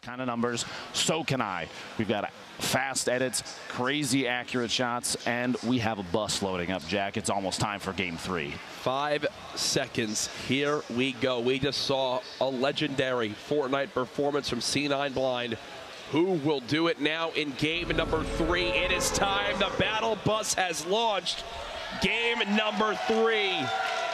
kind of numbers. So can I. We've got fast edits, crazy accurate shots, and we have a bus loading up, Jack. It's almost time for Game 3. 5 seconds. Here we go. We just saw a legendary Fortnite performance from C9 Blind. Who will do it now in game number 3? It is time. The battle bus has launched. Game number 3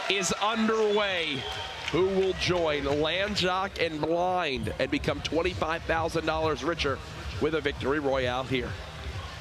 is underway. Who will join Landjock and Blind and become $25,000 richer with a victory royale here?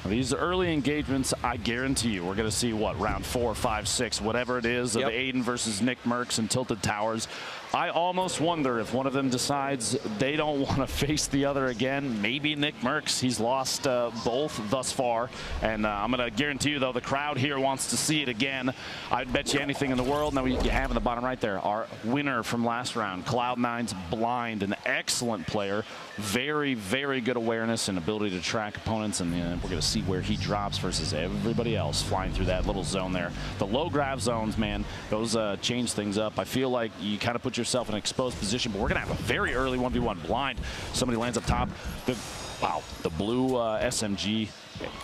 These early engagements, I guarantee you, we're going to see what, round 4, 5, 6, whatever it is, of Aiden versus Nick Mercs and Tilted Towers. I almost wonder if one of them decides they don't want to face the other again. Maybe Nick Mercs. He's lost both thus far. And I'm going to guarantee you, though, the crowd here wants to see it again. I'd bet you anything in the world. Now, you have in the bottom right there our winner from last round, Cloud9's Blind, an excellent player. Very, very good awareness and ability to track opponents. And we're going to see where he drops versus everybody else flying through that little zone there. The low grav zones, man, those change things up. I feel like you kind of put yourself in an exposed position, but we're going to have a very early 1v1 Blind. Somebody lands up top. The blue SMG,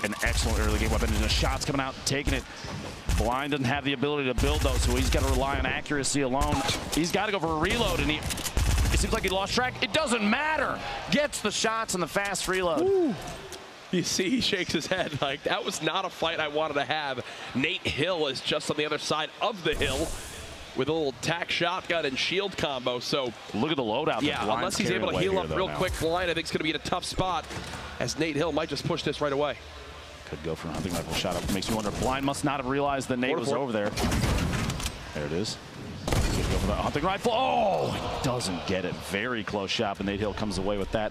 an excellent early game weapon, and the shots coming out, taking it. Blind doesn't have the ability to build those, so he's got to rely on accuracy alone. He's got to go for a reload, and it seems like he lost track. It doesn't matter. Gets the shots and the fast reload. Ooh. You see, he shakes his head like, that was not a fight I wanted to have. Nate Hill is just on the other side of the hill with a little tack shotgun and shield combo. So look at the loadout. Yeah, unless he's able to heal up real quick, Blind, I think it's going to be in a tough spot, as Nate Hill might just push this right away. Could go for a hunting rifle shot up. Makes me wonder, Blind must not have realized that Nate was over there. There it is. Go for the hunting rifle. Oh, he doesn't get it. Very close shot, but Nate Hill comes away with that.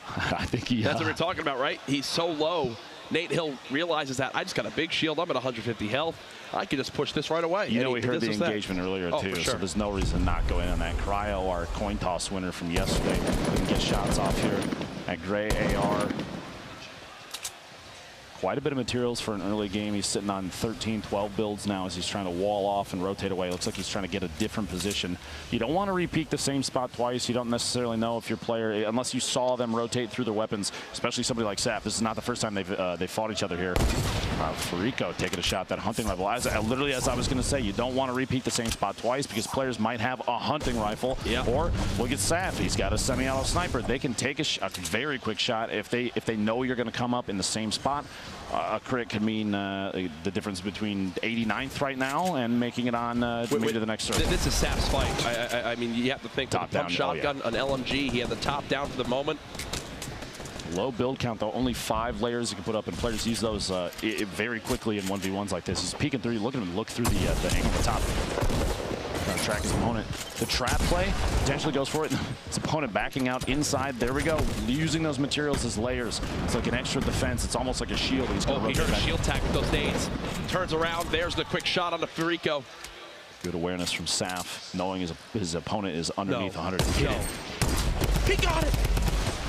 I think he... That's what we're talking about, right? He's so low. Nate Hill realizes that I just got a big shield. I'm at 150 health. I can just push this right away. You know, we heard the engagement earlier, too, so there's no reason not going on that. Cryo, our coin toss winner from yesterday, couldn't get shots off here. That gray AR. Quite a bit of materials for an early game. He's sitting on 13, 12 builds now as he's trying to wall off and rotate away. Looks like he's trying to get a different position. You don't want to repeat the same spot twice. You don't necessarily know if your player, unless you saw them rotate through their weapons, especially somebody like Sap. This is not the first time they fought each other here. Farico taking a shot, that hunting rifle. Literally, as I was going to say, you don't want to repeat the same spot twice because players might have a hunting rifle. Or look at Sap. He's got a semi-auto sniper. They can take a very quick shot if they know you're going to come up in the same spot. A crit could mean the difference between 89th right now and making it on maybe to the next circle. This is Sap's fight. I mean, you have to think top down shotgun, an LMG. He had the top down for the moment. Low build count, though. Only 5 layers you can put up, and players use those very quickly in 1v1s like this. He's peeking through. Look at him look through the angle at the top. Trying to track his opponent. The trap play potentially goes for it. His opponent backing out inside. There we go. Using those materials as layers. It's like an extra defense. It's almost like a shield. He's going to he heard a shield tack with those nades. Turns around. There's the quick shot on the Farico. Good awareness from Saf, knowing his opponent is underneath 100. He got it!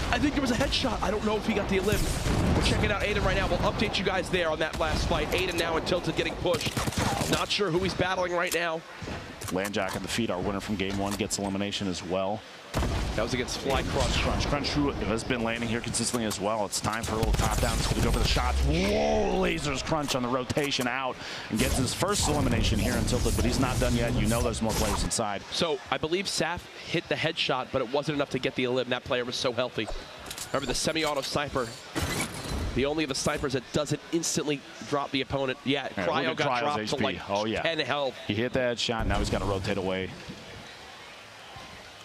I think it was a headshot. I don't know if he got the elim. We're checking out Aiden right now. We'll update you guys there on that last fight. Aiden now and Tilted getting pushed. Not sure who he's battling right now. Landjack at the feet, our winner from game 1, gets elimination as well. That was against Fly Crunch. Crunch, who has been landing here consistently as well. It's time for a little top down. It's going to go for the shots. Whoa, lasers Crunch on the rotation out and gets his first elimination here in Tilted, but he's not done yet. You know there's more players inside. So I believe Saf hit the headshot, but it wasn't enough to get the elim. That player was so healthy. Remember the semi-auto sniper. The only of the snipers that doesn't instantly drop the opponent. Yeah, Cryo got dropped HP. To like 10 health. He hit that shot, now he's got to rotate away.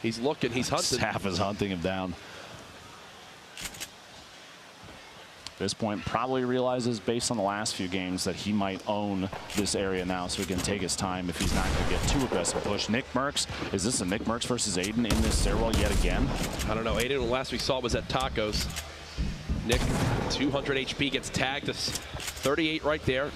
He's looking, he's hunting. Saf is hunting him down. At this point, probably realizes based on the last few games that he might own this area now, so he can take his time if he's not going to get too aggressive push. Nick Mercs, is this a Nick Mercs versus Aiden in this stairwell yet again? I don't know. Aiden, the last we saw was at Tacos. Nick, 200 HP, gets tagged to 38 right there.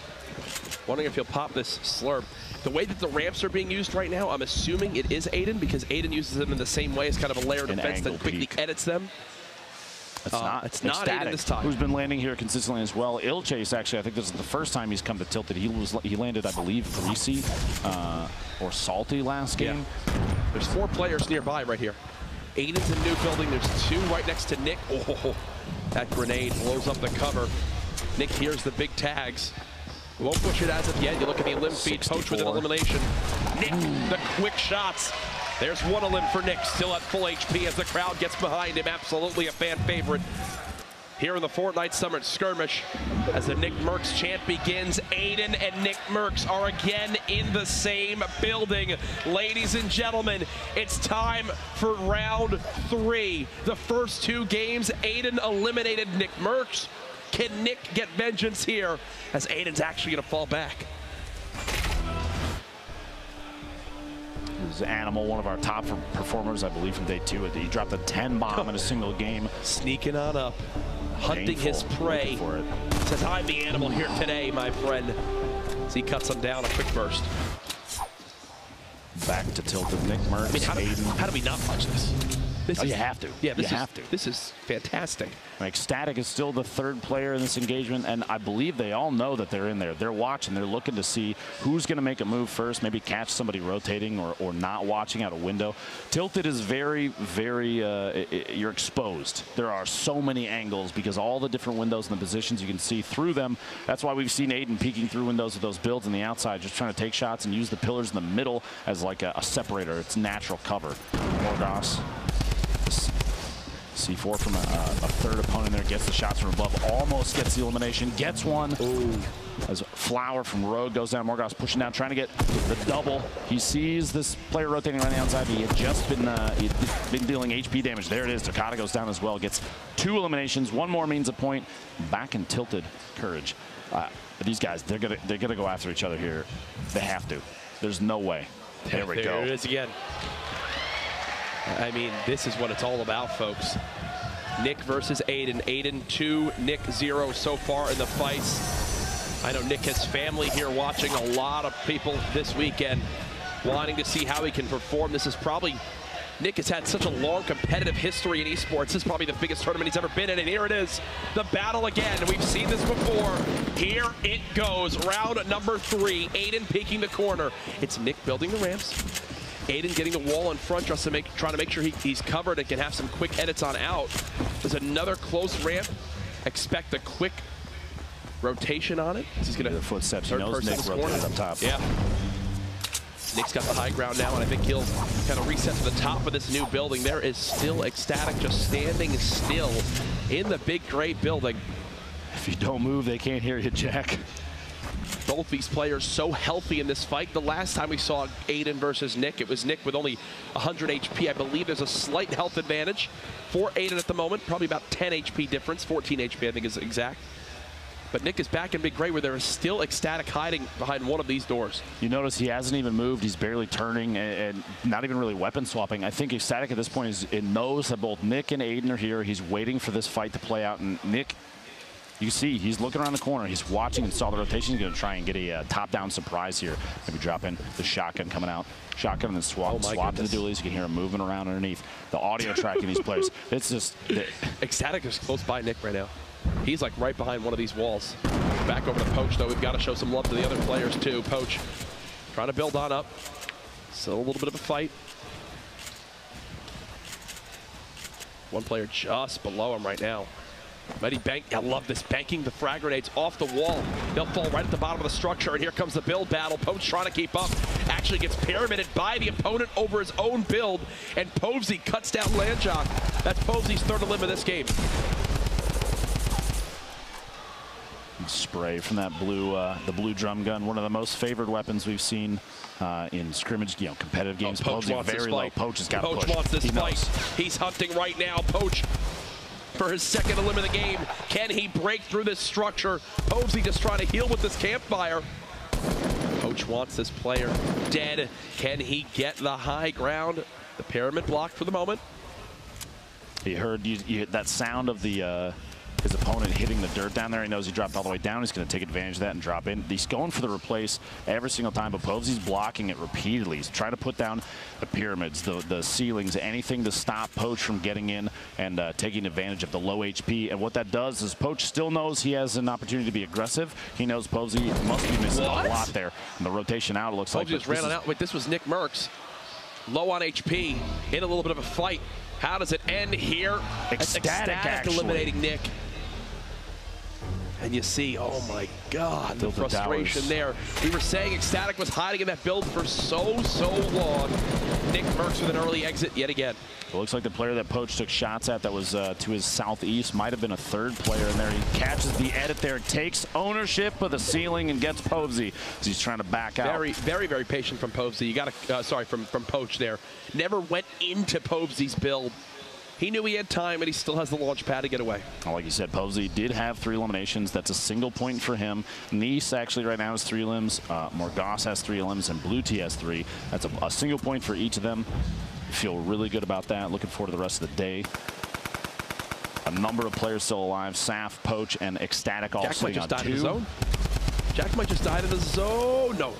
Wondering if he'll pop this slurp. The way that the ramps are being used right now, I'm assuming it is Aiden, because Aiden uses them in the same way as kind of a layered defense that quickly edits them. It's not Aiden this time. Who's been landing here consistently as well. Ilchase, actually, I think this is the first time he's come to Tilted. He landed, I believe, Greasy or Salty last game. There's 4 players nearby right here. Aiden's a new building. There's two right next to Nick. Oh, that grenade blows up the cover. Nick hears the big tags. Won't push it as of yet. You look at the elim feed. Poach with an elimination. Nick, the quick shots. There's one elim for Nick, still at full HP as the crowd gets behind him. Absolutely a fan favorite. Here in the Fortnite Summer Skirmish, as the Nick Mercs chant begins, Aiden and Nick Mercs are again in the same building. Ladies and gentlemen, it's time for round 3. The first 2 games, Aiden eliminated Nick Mercs. Can Nick get vengeance here, as Aiden's actually going to fall back? This is Animal, one of our top performers, I believe, from day 2. He dropped a 10 bomb in a single game. Sneaking on up. Hunting his prey. For it. Says, I'm the animal here today, my friend. As he cuts him down, a quick burst. Back to tilted Nick Mercs. I mean, how do we not watch this? You have to. Yeah, you have to. This is fantastic. Like, Static is still the 3rd player in this engagement, and I believe they all know that they're in there. They're watching. They're looking to see who's going to make a move first, maybe catch somebody rotating or not watching out a window. Tilted is very, very, you're exposed. There are so many angles because all the different windows and the positions, you can see through them. That's why we've seen Aiden peeking through windows with those builds on the outside, just trying to take shots and use the pillars in the middle as like a separator. It's natural cover. Morgoss. C4 from a 3rd opponent there, gets the shots from above, almost gets the elimination, gets one. Ooh. As Flower from Rogue goes down, Morgoss pushing down, trying to get the double. He sees this player rotating around the outside. He had just been dealing HP damage. There it is. Takata goes down as well, gets 2 eliminations. 1 more means a point. Back in tilted Courage. These guys, they're gonna go after each other here. They have to. There's no way. There we go. There it is again. I mean, this is what it's all about, folks. Nick versus Aiden. Aiden 2, Nick 0 so far in the fights. I know Nick has family here watching, a lot of people this weekend wanting to see how he can perform. This is probably, Nick has had such a long competitive history in esports. This is probably the biggest tournament he's ever been in, and here it is, the battle again. We've seen this before. Here it goes, round number 3. Aiden peeking the corner. It's Nick building the ramps. Aiden getting the wall in front, just to trying to make sure he's covered and can have some quick edits on out. There's another close ramp. Expect a quick rotation on it. He's going to footsteps. He knows Nick rotated up top. Yeah. Nick's got the high ground now, and I think he'll kind of reset to the top of this new building. There is still Ecstatic just standing still in the big gray building. If you don't move, they can't hear you, Jack. Both these players so healthy in this fight. The last time we saw Aiden versus Nick, it was Nick with only 100 HP. I believe there's a slight health advantage for Aiden at the moment. Probably about 10 HP difference. 14 HP, I think, is exact. But Nick is back in big gray, where there is still Ecstatic hiding behind one of these doors. You notice he hasn't even moved. He's barely turning and not even really weapon swapping. I think Ecstatic at this point knows that both Nick and Aiden are here. He's waiting for this fight to play out. And Nick, you see, he's looking around the corner. He's watching and saw the rotation. He's going to try and get a top-down surprise here. Maybe drop in the shotgun coming out. Shotgun and then swap to the dualies. You can hear him moving around underneath. The audio tracking these players. It's just... Ecstatic is close by Nick right now. He's like right behind one of these walls. Back over to Poach, though. We've got to show some love to the other players, too. Poach trying to build on up. Still a little bit of a fight. One player just below him right now. Mighty bank, I love this, banking the frag grenades off the wall. They'll fall right at the bottom of the structure, and here comes the build battle. Poach trying to keep up, actually gets pyramided by the opponent over his own build, and Povsy cuts down Landjock. That's Povsy's 3rd elim of this game. Spray from that the blue drum gun, one of the most favored weapons we've seen in scrimmage, competitive games. Poach wants very low. Poach has got to push. Poach wants this fight. He's hunting right now. Poach for his 2nd elim of the game. Can he break through this structure? Povsy just trying to heal with this campfire. Poach wants this player dead. Can he get the high ground? The pyramid blocked for the moment. He heard that sound of his opponent hitting the dirt down there. He knows he dropped all the way down. He's going to take advantage of that and drop in. He's going for the replace every single time, but Povsy's blocking it repeatedly. He's trying to put down the pyramids, the ceilings, anything to stop Poach from getting in and taking advantage of the low HP. And what that does is Poach still knows he has an opportunity to be aggressive. He knows Povsy must be missing a lot there. And the rotation out, it looks like. Povsy just ran it out. Wait, this was Nick Mercs. Low on HP, in a little bit of a fight. How does it end here? Ecstatic eliminating Nick. And you see, oh my God, the frustration there. We were saying Ecstatic was hiding in that build for so long. Nick Merckx with an early exit yet again. It looks like the player that Poach took shots at that was to his southeast might have been a third player in there. He catches the edit there, takes ownership of the ceiling and gets Povesy as he's trying to back out. Very patient from Povesy. You got to, sorry, from Poach there. Never went into Povesy's build. He knew he had time, and he still has the launch pad to get away. Like you said, Povesy did have 3 eliminations. That's a single point for him. Nice actually right now has 3 limbs. Morgas has 3 limbs, and Blue T has 3. That's a single point for each of them. Feel really good about that. Looking forward to the rest of the day. A number of players still alive. Saf, Poach, and Ecstatic all sitting on 2. Jack might just died in the zone. Jack might just died in the zone. No.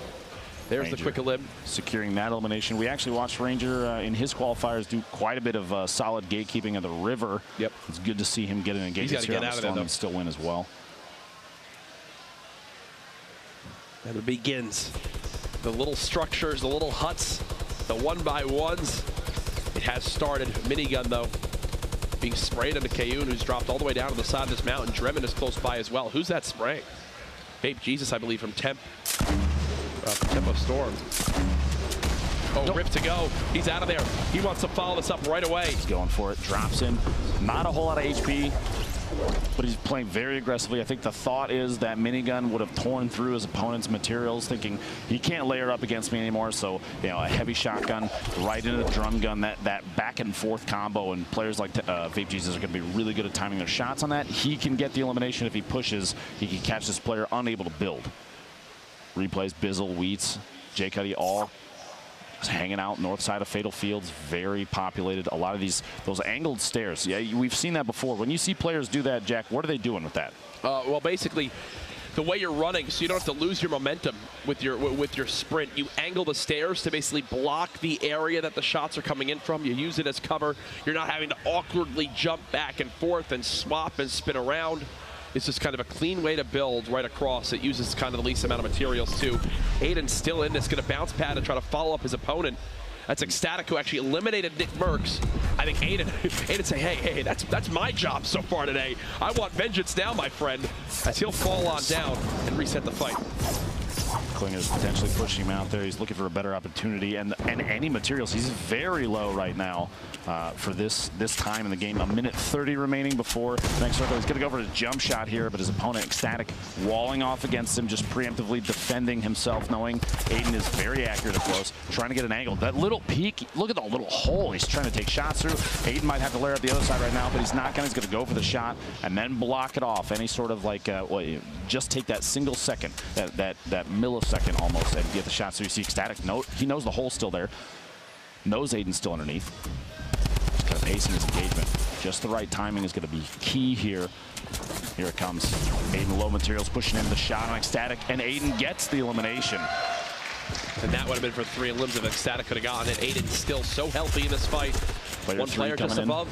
There's Ranger the quick elim. Securing that elimination. We actually watched Ranger in his qualifiers do quite a bit of solid gatekeeping of the river. Yep. It's good to see him get an engagement here on the storm and still win as well. And it begins. The little structures, the little huts, the 1x1s. It has started. Minigun, though, being sprayed into Kayun, who's dropped all the way down to the side of this mountain. Dremen is close by as well. Who's that spraying? Babe Jesus, I believe, from Tempo Storm. Oh, nope. Rip to go. He's out of there. He wants to follow this up right away. He's going for it. Drops in. Not a whole lot of HP, but he's playing very aggressively. I think the thought is that Minigun would have torn through his opponent's materials, thinking he can't layer up against me anymore. So, you know, a heavy shotgun right into the drum gun, that back and forth combo, and players like Vape Jesus are going to be really good at timing their shots on that. He can get the elimination if he pushes. He can catch this player unable to build. Replays, Bizzle, Wheats, J Cuddy, all hanging out north side of Fatal Fields. Very populated. A lot of those angled stairs. Yeah, we've seen that before. When you see players do that, Jack, what are they doing with that? Well, basically, the way you're running, so you don't have to lose your momentum with your sprint. You angle the stairs to basically block the area that the shots are coming in from. You use it as cover. You're not having to awkwardly jump back and forth and swap and spin around. It's just kind of a clean way to build right across. It uses kind of the least amount of materials, too. Aiden's still in this, going to bounce pad and try to follow up his opponent. That's Ecstatic, who actually eliminated Nick Merckx. I think Aiden say, hey, that's my job so far today. I want vengeance now, my friend, as he'll fall on down and reset the fight. Klinger's potentially pushing him out there. He's looking for a better opportunity, and any materials. He's very low right now for this time in the game. 1:30 remaining before the next circle. He's going to go for a jump shot here, but his opponent, Ecstatic, walling off against him, just preemptively defending himself, knowing Aiden is very accurate up close, trying to get an angle. That little peek, look at the little hole he's trying to take shots through. Aiden might have to layer up the other side right now, but he's not going to. He's going to go for the shot and then block it off. Any sort of like, just take that single second, that millisecond almost, and get the shot. So you see Ecstatic, he knows the hole's still there, knows Aiden's still underneath. Just kind of pacing his engagement. Just the right timing is going to be key here. Here it comes. Aiden low materials pushing in the shot on Ecstatic, and Aiden gets the elimination. And that would have been for 3 limbs if Ecstatic could have gotten it. Aiden's still so healthy in this fight. One player just above.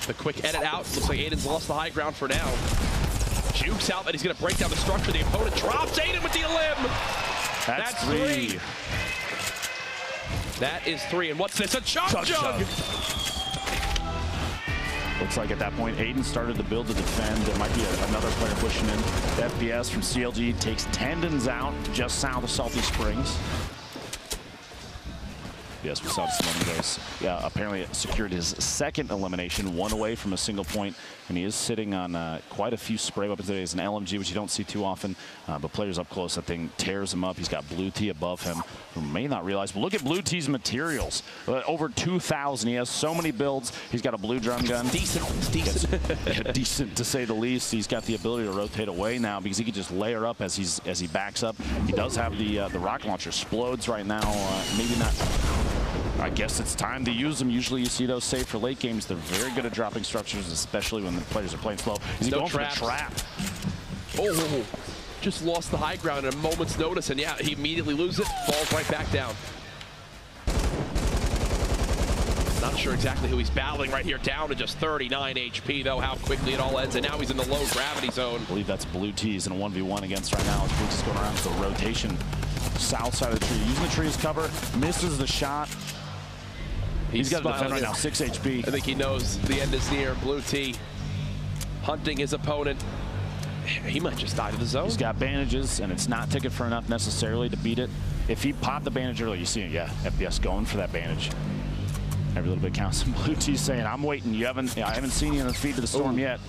The quick edit out. Looks like Aiden's lost the high ground for now. Jukes out, and he's going to break down the structure. The opponent drops Aiden with the elim. That's 3. That is 3. And what's this? A chug jug. Looks like at that point, Aiden started to build to defend. There might be another player pushing in. FPS from CLG takes Tendons out just south of Salty Springs. Yes, we saw this moment ago. Yeah, apparently secured his second elimination, 1 away from a single point, and he is sitting on quite a few spray weapons today. It's an LMG, which you don't see too often, but players up close, that thing tears him up. He's got Blue T above him, who may not realize, but look at Blue T's materials. Over 2,000. He has so many builds. He's got a blue drum gun. Decent. Yeah, decent to say the least. He's got the ability to rotate away now because he can just layer up as he backs up. He does have the rocket launcher. Explodes right now. Maybe not. I guess it's time to use them. Usually you see those saved for late games. They're very good at dropping structures, especially when the players are playing slow. Is he going for the trap? Oh, just lost the high ground at a moment's notice, and yeah, he immediately loses it, falls right back down. Not sure exactly who he's battling right here, down to just 39 HP, though, how quickly it all ends, and now he's in the low gravity zone. I believe that's Blue T's in a 1v1 against right now. Blue T's going around with the rotation. South side of the tree, using the tree as cover, misses the shot. He's got to defend right now, 6 HP. I think he knows the end is near. Blue T hunting his opponent. He might just die to the zone. He's got bandages, and it's not ticket for enough necessarily to beat it. If he popped the bandage early, you see it, yeah, FPS going for that bandage. Every little bit counts. And Blue T's saying, I'm waiting. I haven't seen you in the feed to the storm yet.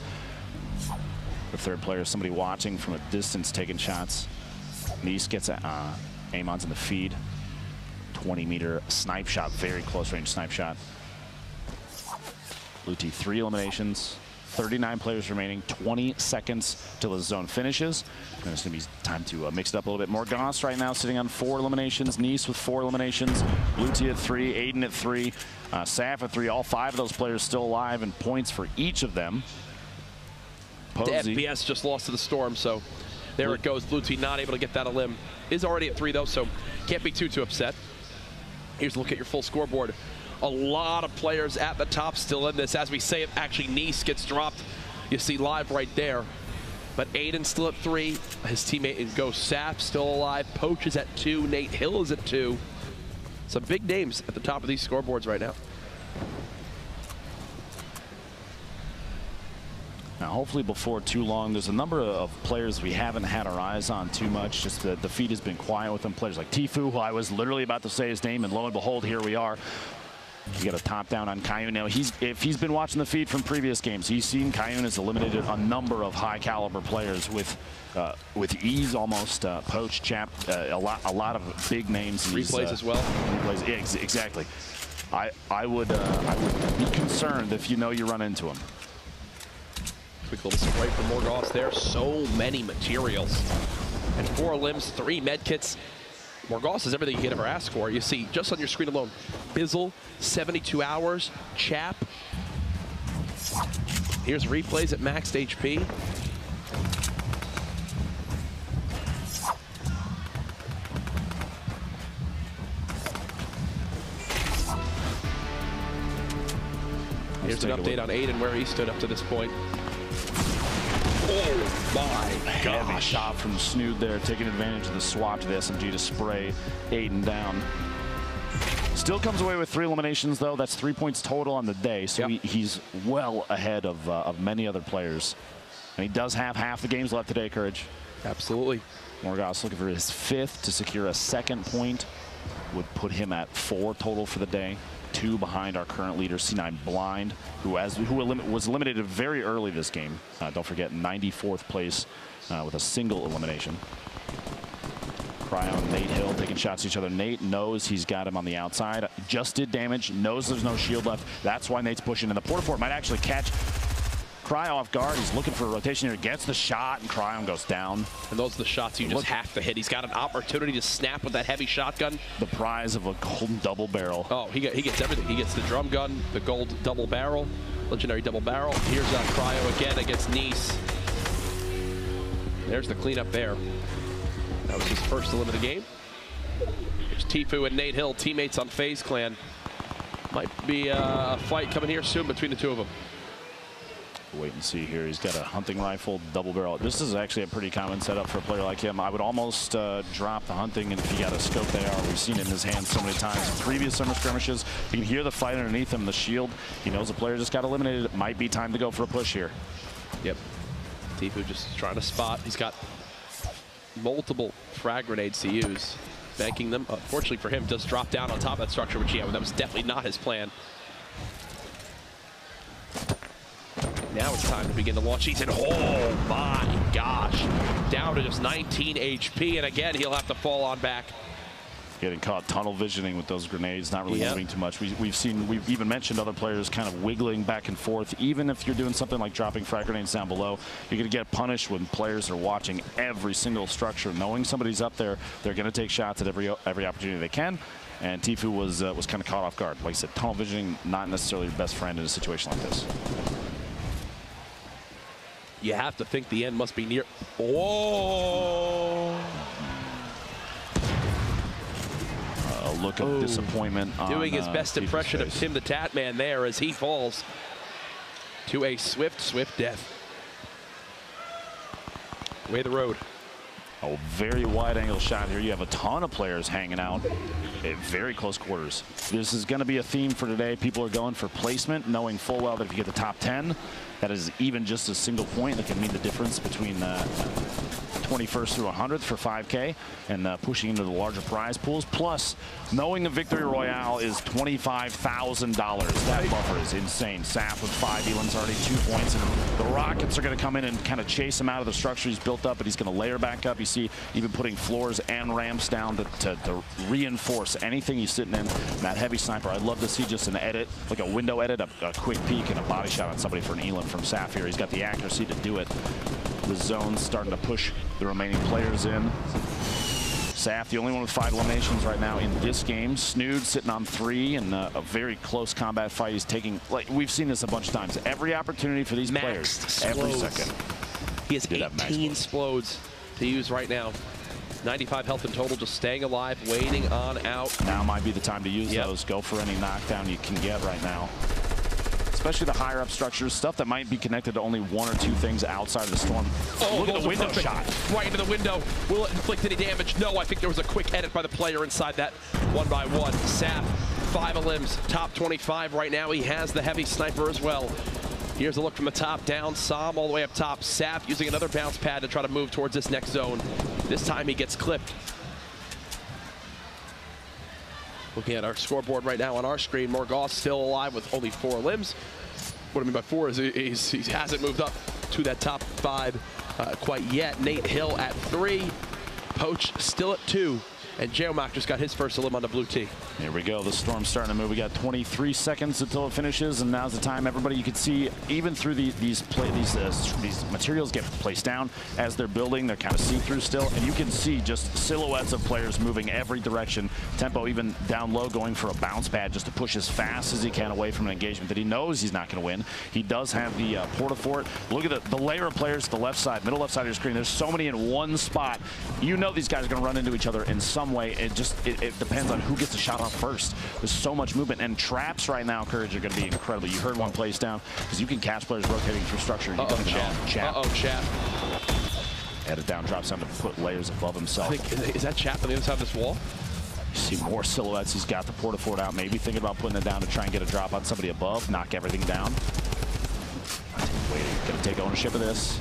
The third player, somebody watching from a distance, taking shots. Nice gets Amon's in the feed. 20-meter snipe shot, very close range snipe shot. Blue T 3 eliminations. 39 players remaining, 20 seconds till the zone finishes. And it's going to be time to mix it up a little bit more. Goss right now sitting on 4 eliminations. Nice with 4 eliminations. Blue T at 3, Aiden at 3, Saf at 3. All 5 of those players still alive, and points for each of them. Posey. The FPS just lost to the storm, so there it goes. Blue T not able to get that elim. Is already at 3 though, so can't be too upset. Here's a look at your full scoreboard. A lot of players at the top still in this. As we say it, actually Nice gets dropped. You see live right there. But Aiden still at 3. His teammate in Go Sap still alive. Poach is at 2. Nate Hill is at 2. Some big names at the top of these scoreboards right now. Now, hopefully before too long, there's a number of players we haven't had our eyes on too much. Just the feed has been quiet with them. Players like Tfue, who I was literally about to say his name, and lo and behold, here we are. You got a top down on Kayun. Now, if he's been watching the feed from previous games, he's seen Kayun has eliminated a number of high caliber players with ease almost. Poach, Chap, a lot of big names. Replays as well. Replays, yeah, exactly. I would be concerned if you know you run into him. Quick little spray from Morgoth there. So many materials. And 4 limbs, 3 medkits. Morgoth is everything you could ever ask for. You see, just on your screen alone, Bizzle, 72 hours, Chap. Here's replays at maxed HP. Here's an update on Aiden, where he stood up to this point. Oh my gosh. Heavy shot from Snood there, taking advantage of the swap to the SMG to spray Aiden down. Still comes away with 3 eliminations, though. That's 3 points total on the day, so he's well ahead of many other players. And he does have half the games left today, Courage. Absolutely. Morgoth looking for his 5th to secure a 2nd point. Would put him at 4 total for the day. 2 behind our current leader, C9 Blind, who was eliminated very early this game. Don't forget, 94th place with a single elimination. Cryo and Nate Hill taking shots at each other. Nate knows he's got him on the outside. Just did damage, knows there's no shield left. That's why Nate's pushing. And the Portaport might actually catch Cryo off guard. He's looking for a rotation here. Gets the shot, and Cryo goes down. And those are the shots you just have to hit. He's got an opportunity to snap with that heavy shotgun. The prize of a gold double barrel. Oh, he gets everything. He gets the drum gun, the gold double barrel, legendary double barrel. Here's Cryo again against Nice. There's the cleanup there. That was his first elim of the game. There's Tfue and Nate Hill, teammates on FaZe Clan. Might be a fight coming here soon between the 2 of them. Wait and see here. He's got a hunting rifle, double barrel. This is actually a pretty common setup for a player like him. I would almost drop the hunting, and if he got a scope AR, we've seen it in his hands so many times in previous summer skirmishes. You can hear the fight underneath him, the shield. He knows the player just got eliminated. It might be time to go for a push here. Yep. Tfue just trying to spot. He's got multiple frag grenades to use. Banking them. Unfortunately for him, does drop down on top of that structure, which that was definitely not his plan. Now it's time to begin to launch. He's in. Oh my gosh. Down to just 19 HP, and again, he'll have to fall on back. Getting caught tunnel visioning with those grenades, not really moving too much. We've even mentioned other players kind of wiggling back and forth. Even if you're doing something like dropping frag grenades down below, you're going to get punished when players are watching every single structure. Knowing somebody's up there, they're going to take shots at every opportunity they can. And Tfue was kind of caught off guard. Like I said, tunnel visioning, not necessarily your best friend in a situation like this. You have to think the end must be near. Whoa! A look of disappointment. Doing his best impression of Tim the Tatman there as he falls to a swift death. Way the road. A very wide angle shot here. You have a ton of players hanging out at very close quarters. This is going to be a theme for today. People are going for placement, knowing full well that if you get the top 10, that is even just a single point that can mean the difference between 21st through 100th for 5K and pushing into the larger prize pools. Plus, knowing the Victory Royale is $25,000. That buffer is insane. Saf with 5 elims, already 2 points. And the Rockets are going to come in and kind of chase him out of the structure he's built up, but he's going to layer back up. You see even putting floors and ramps down to reinforce anything he's sitting in. That heavy sniper, I'd love to see just an edit, like a window edit, a quick peek and a body shot on somebody for an elim from Saf here. He's got the accuracy to do it. The zone's starting to push the remaining players in. Saf, the only one with 5 eliminations right now in this game. Snood sitting on 3 in a very close combat fight. He's taking, like, we've seen this a bunch of times. Every opportunity for these players, every second. He has 18 explodes to use right now. 95 health in total, just staying alive, waiting on out. Now might be the time to use those. Go for any knockdown you can get right now. Especially the higher up structures, stuff that might be connected to only 1 or 2 things outside of the storm. Oh, look at the window shot. Right into the window. Will it inflict any damage? No, I think there was a quick edit by the player inside that 1x1. Saf, 5 elims, top 25 right now. He has the heavy sniper as well. Here's a look from the top down. Sam all the way up top. Saf using another bounce pad to try to move towards this next zone. This time he gets clipped. Looking at our scoreboard right now on our screen, Morgoth still alive with only 4 limbs. What I mean by 4 is he hasn't moved up to that top 5 quite yet. Nate Hill at 3, Poach still at 2, and Geomac just got his first elim on the blue tee. Here we go. The storm's starting to move. We got 23 seconds until it finishes, and now's the time. Everybody, you can see even through these materials get placed down as they're building. They're kind of see-through still, and you can see just silhouettes of players moving every direction. Tempo even down low, going for a bounce pad just to push as fast as he can away from an engagement that he knows he's not going to win. He does have the porta fort. Look at the layer of players to the left side, middle left side of your screen. There's so many in one spot. You know these guys are going to run into each other in some way. It depends on who gets a shot off first. There's so much movement, and traps right now, Courage, are going to be incredible. You heard one place down because you can catch players rotating through structure. Chap. Edit down, drops down to put layers above himself. Is that Chap on the other side of this wall? You see more silhouettes. He's got the porta fort out. Maybe thinking about putting it down to try and get a drop on somebody above, knock everything down. Waiting, going to take ownership of this.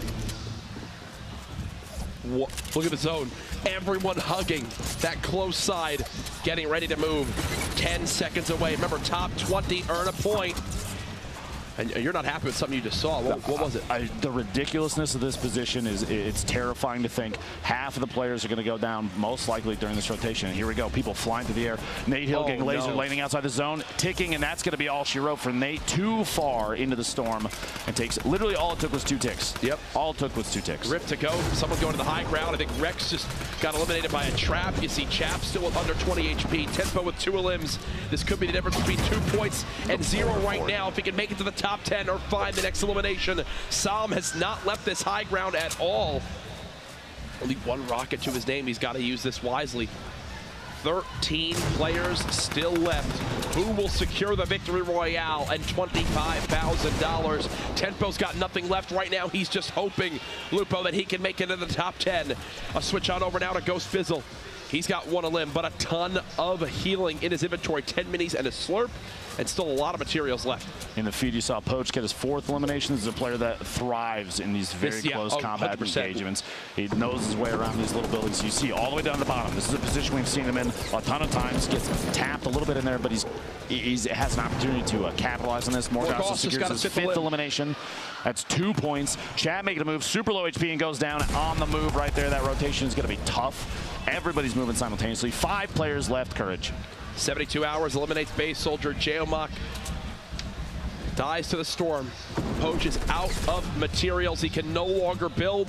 Look at the zone. Everyone hugging that close side, getting ready to move. 10 seconds away. Remember, top 20 earn a point. And you're not happy with something you just saw. What was it? The ridiculousness of this position it's terrifying to think. Half of the players are going to go down, most likely during this rotation. And here we go. People flying through the air. Nate Hill getting laser, landing outside the zone, ticking, and that's going to be all she wrote for Nate. Too far into the storm, and takes literally all it took was 2 ticks. Yep. All it took was 2 ticks. Rip to go. Someone going to the high ground. I think Rex just got eliminated by a trap. You see Chap still with under 20 HP. Tempo with 2 elims. This could be the difference between 2 points and 0 right now. If he can make it to the top 10 or find the next elimination. Sam has not left this high ground at all. Only 1 rocket to his name. He's got to use this wisely. 13 players still left. Who will secure the Victory Royale and $25,000? Tempo's got nothing left right now. He's just hoping, Lupo, that he can make it in the top 10. A switch on over now to Ghost Fizzle. He's got 1 elim, but a ton of healing in his inventory. 10 minis and a slurp, and still a lot of materials left. In the feed, you saw Poach get his 4th elimination. This is a player that thrives in these very close combat 100%. Engagements. He knows his way around these little buildings. You see all the way down to the bottom. This is a position we've seen him in a ton of times. Gets tapped a little bit in there, but he has an opportunity to capitalize on this. Morgoth secures his 5th elimination. That's 2 points. Chad making a move, super low HP, and goes down on the move right there. That rotation is going to be tough. Everybody's moving simultaneously. 5 players left, Courage. 72 hours, eliminates base soldier. Geomac dies to the storm. Poach is out of materials. He can no longer build.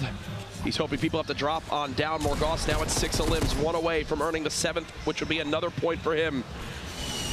He's hoping people have to drop on down. Morgoth now at 6 elims, 1 away from earning the 7th, which would be another point for him.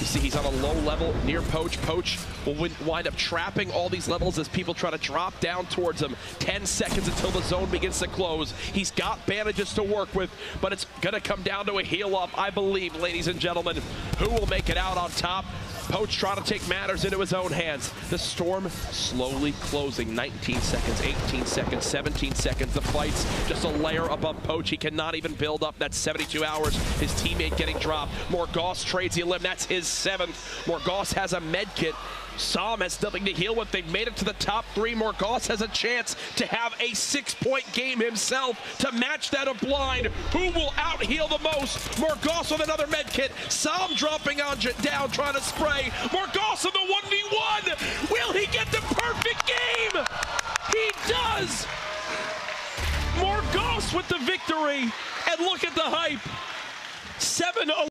You see he's on a low level near Poach. Poach will wind up trapping all these levels as people try to drop down towards him. 10 seconds until the zone begins to close. He's got bandages to work with, but it's going to come down to a heal up, I believe, ladies and gentlemen. Who will make it out on top? Poach trying to take matters into his own hands. The storm slowly closing. 19 seconds, 18 seconds, 17 seconds. The fight's just a layer above Poach. He cannot even build up that 72 hours. His teammate getting dropped. Morgoth trades the elim. That's his 7th. Morgoth has a med kit. Sam has nothing to heal with. They've made it to the top 3. Morgoth has a chance to have a 6-point game himself to match that of Blind. Who will out-heal the most? Morgoth with another med kit. Sam dropping on down, trying to spray. Morgoth in the 1v1. Will he get the perfect game? He does. Morgoth with the victory. And look at the hype. 7-0.